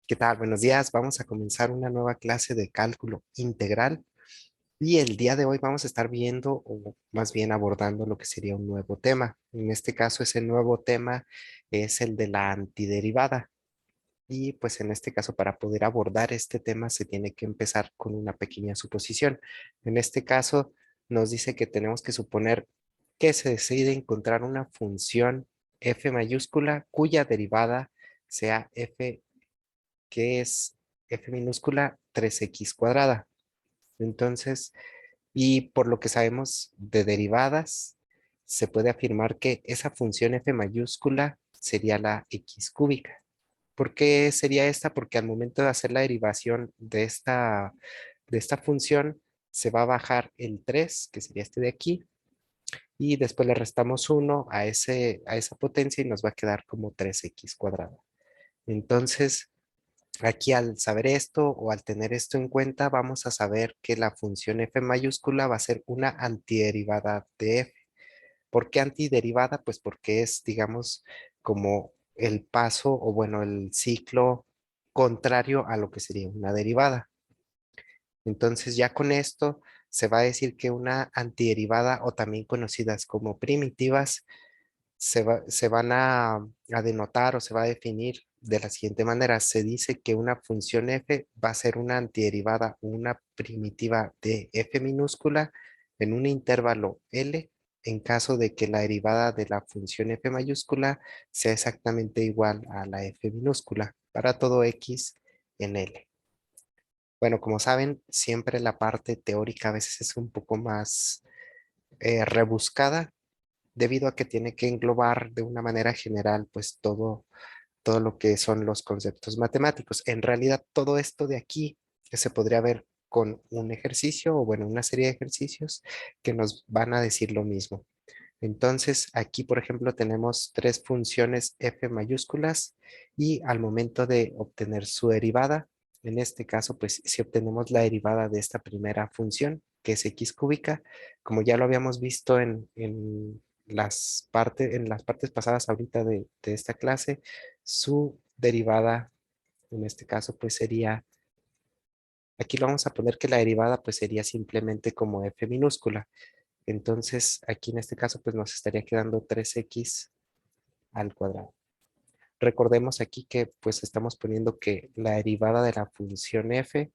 ¿Qué tal? Buenos días. Vamos a comenzar una nueva clase de cálculo integral y el día de hoy vamos a estar viendo o más bien abordando lo que sería un nuevo tema. En este caso, ese nuevo tema es el de la antiderivada y pues en este caso para poder abordar este tema se tiene que empezar con una pequeña suposición. En este caso nos dice que tenemos que suponer que se decide encontrar una función f mayúscula cuya derivada sea f, que es f minúscula 3x cuadrada. Entonces, y por lo que sabemos de derivadas, se puede afirmar que esa función f mayúscula sería la x cúbica. ¿Por qué sería esta? Porque al momento de hacer la derivación de esta función, se va a bajar el 3, que sería este de aquí, y después le restamos 1 a esa potencia y nos va a quedar como 3x cuadrada. Entonces, aquí al saber esto o al tener esto en cuenta, vamos a saber que la función f mayúscula va a ser una antiderivada de f. ¿Por qué antiderivada? Pues porque es, digamos, como el paso o bueno, el ciclo contrario a lo que sería una derivada. Entonces ya con esto se va a decir que una antiderivada o también conocidas como primitivas se van a denotar o se va a definir de la siguiente manera. Se dice que una función f va a ser una antiderivada o una primitiva de f minúscula en un intervalo L en caso de que la derivada de la función f mayúscula sea exactamente igual a la f minúscula para todo x en L. Bueno, como saben, siempre la parte teórica a veces es un poco más rebuscada debido a que tiene que englobar de una manera general pues todo lo que son los conceptos matemáticos. En realidad todo esto de aquí que se podría ver con un ejercicio o bueno, una serie de ejercicios que nos van a decir lo mismo. Entonces aquí por ejemplo tenemos tres funciones f mayúsculas y al momento de obtener su derivada, en este caso pues si obtenemos la derivada de esta primera función que es x cúbica, como ya lo habíamos visto en las partes pasadas ahorita de esta clase, su derivada en este caso pues sería, aquí lo vamos a poner que la derivada pues sería simplemente como f minúscula. Entonces, aquí en este caso, pues nos estaría quedando 3x al cuadrado. Recordemos aquí que pues estamos poniendo que la derivada de la función f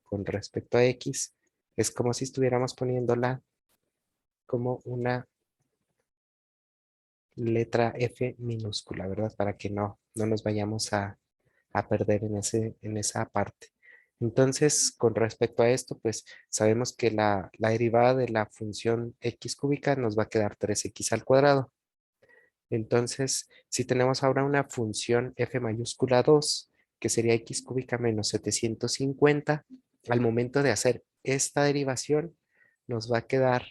con respecto a x es como si estuviéramos poniéndola como una letra f minúscula, ¿verdad? Para que no nos vayamos a perder en esa parte. Entonces, con respecto a esto, pues sabemos que la derivada de la función x cúbica nos va a quedar 3x al cuadrado. Entonces, si tenemos ahora una función f mayúscula 2, que sería x cúbica menos 750, al momento de hacer esta derivación, nos va a quedar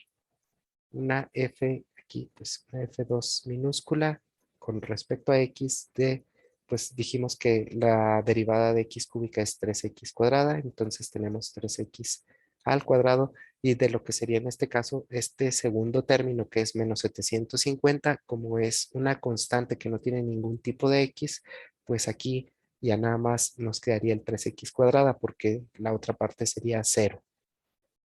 una f, aquí pues una f2 minúscula con respecto a x de, pues dijimos que la derivada de x cúbica es 3x cuadrada, entonces tenemos 3x al cuadrado y de lo que sería en este caso este segundo término que es menos 750, como es una constante que no tiene ningún tipo de x, pues aquí ya nada más nos quedaría el 3x cuadrada porque la otra parte sería 0.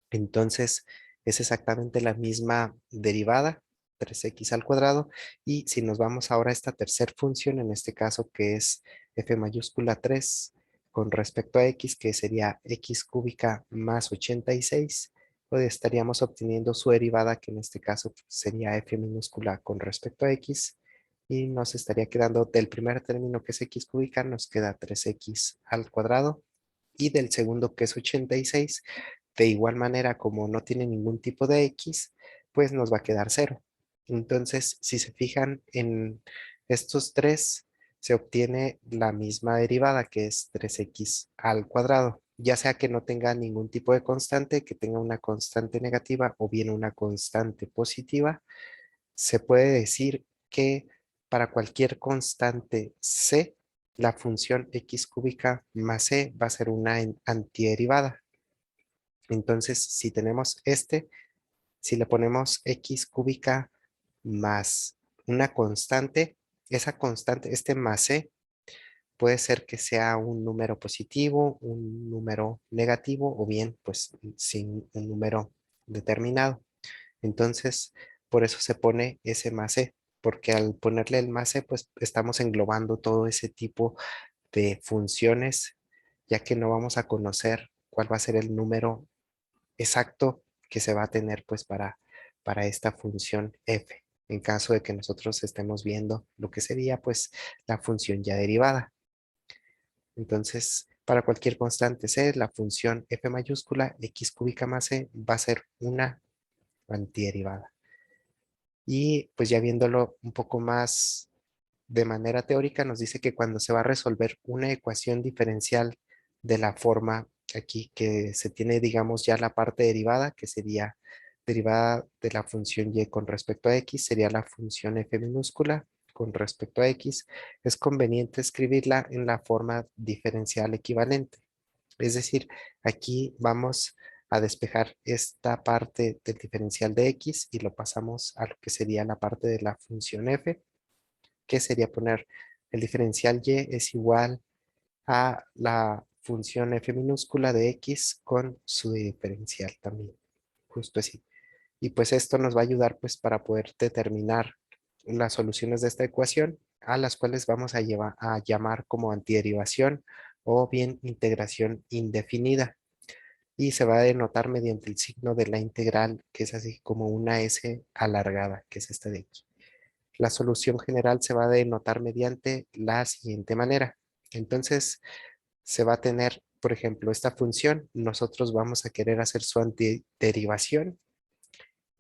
Entonces es exactamente la misma derivada, 3x al cuadrado. Y si nos vamos ahora a esta tercera función, en este caso que es f mayúscula 3 con respecto a x, que sería x cúbica más 86, pues estaríamos obteniendo su derivada, que en este caso sería f minúscula con respecto a x. Y nos estaría quedando del primer término que es x cúbica, nos queda 3x al cuadrado. Y del segundo que es 86, de igual manera, como no tiene ningún tipo de x, pues nos va a quedar 0. Entonces, si se fijan en estos tres, se obtiene la misma derivada que es 3x al cuadrado, ya sea que no tenga ningún tipo de constante, que tenga una constante negativa o bien una constante positiva. Se puede decir que para cualquier constante c, la función x cúbica más c va a ser una antiderivada. Entonces, si tenemos si le ponemos x cúbica más una constante, esa constante, este más c, puede ser que sea un número positivo, un número negativo o bien pues sin un número determinado. Entonces, por eso se pone ese más e, porque al ponerle el más e, pues estamos englobando todo ese tipo de funciones, ya que no vamos a conocer cuál va a ser el número exacto que se va a tener pues para esta función f, en caso de que nosotros estemos viendo lo que sería pues la función ya derivada. Entonces, para cualquier constante c, la función f mayúscula x cúbica más c va a ser una antiderivada. Y pues ya viéndolo un poco más de manera teórica, nos dice que cuando se va a resolver una ecuación diferencial de la forma aquí que se tiene, digamos, ya la parte derivada, que sería derivada de la función y con respecto a x, sería la función f minúscula con respecto a x, es conveniente escribirla en la forma diferencial equivalente. Es decir, aquí vamos a despejar esta parte del diferencial de x y lo pasamos a lo que sería la parte de la función f, que sería poner el diferencial y es igual a la función f minúscula de x con su diferencial también, justo así. Y pues esto nos va a ayudar pues para poder determinar las soluciones de esta ecuación, a las cuales vamos a llamar como antiderivación o bien integración indefinida. Y se va a denotar mediante el signo de la integral, que es así como una S alargada, que es esta de aquí. La solución general se va a denotar mediante la siguiente manera. Entonces, se va a tener, por ejemplo, esta función. Nosotros vamos a querer hacer su antiderivación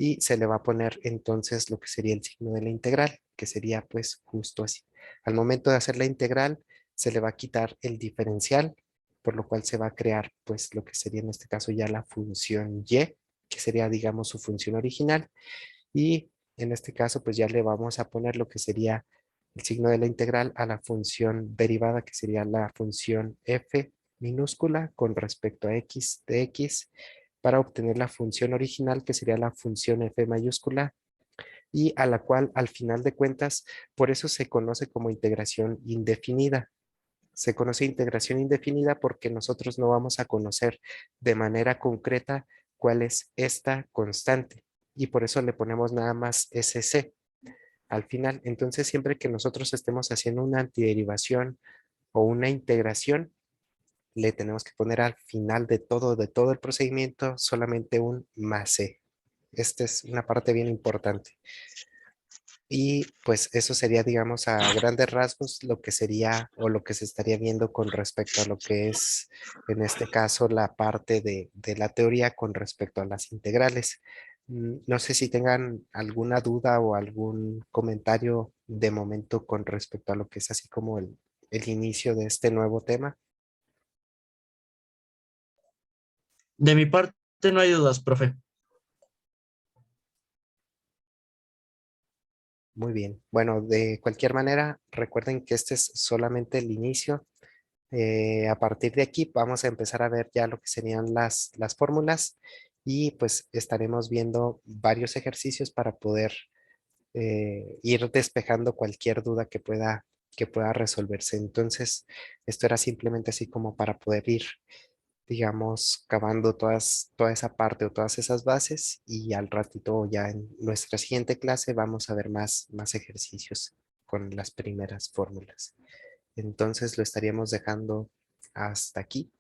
y se le va a poner entonces lo que sería el signo de la integral, que sería pues justo así. Al momento de hacer la integral, se le va a quitar el diferencial, por lo cual se va a crear pues lo que sería en este caso ya la función y, que sería digamos su función original, y en este caso pues ya le vamos a poner lo que sería el signo de la integral a la función derivada, que sería la función f minúscula con respecto a x de x, para obtener la función original, que sería la función f mayúscula, y a la cual al final de cuentas, por eso se conoce como integración indefinida. Se conoce integración indefinida porque nosotros no vamos a conocer de manera concreta cuál es esta constante, y por eso le ponemos nada más SC al final. Entonces, siempre que nosotros estemos haciendo una antiderivación o una integración, le tenemos que poner al final de todo el procedimiento solamente un más C. Esta es una parte bien importante. Y pues eso sería, digamos, a grandes rasgos lo que sería o lo que se estaría viendo con respecto a lo que es, en este caso, la parte de la teoría con respecto a las integrales. No sé si tengan alguna duda o algún comentario de momento con respecto a lo que es así como el inicio de este nuevo tema. De mi parte, no hay dudas, profe. Muy bien. Bueno, de cualquier manera, recuerden que este es solamente el inicio. A partir de aquí vamos a empezar a ver ya lo que serían las fórmulas, y pues estaremos viendo varios ejercicios para poder ir despejando cualquier duda que pueda resolverse. Entonces, esto era simplemente así como para poder ir, digamos, cavando toda esa parte o todas esas bases, y al ratito ya en nuestra siguiente clase vamos a ver más ejercicios con las primeras fórmulas. Entonces lo estaríamos dejando hasta aquí.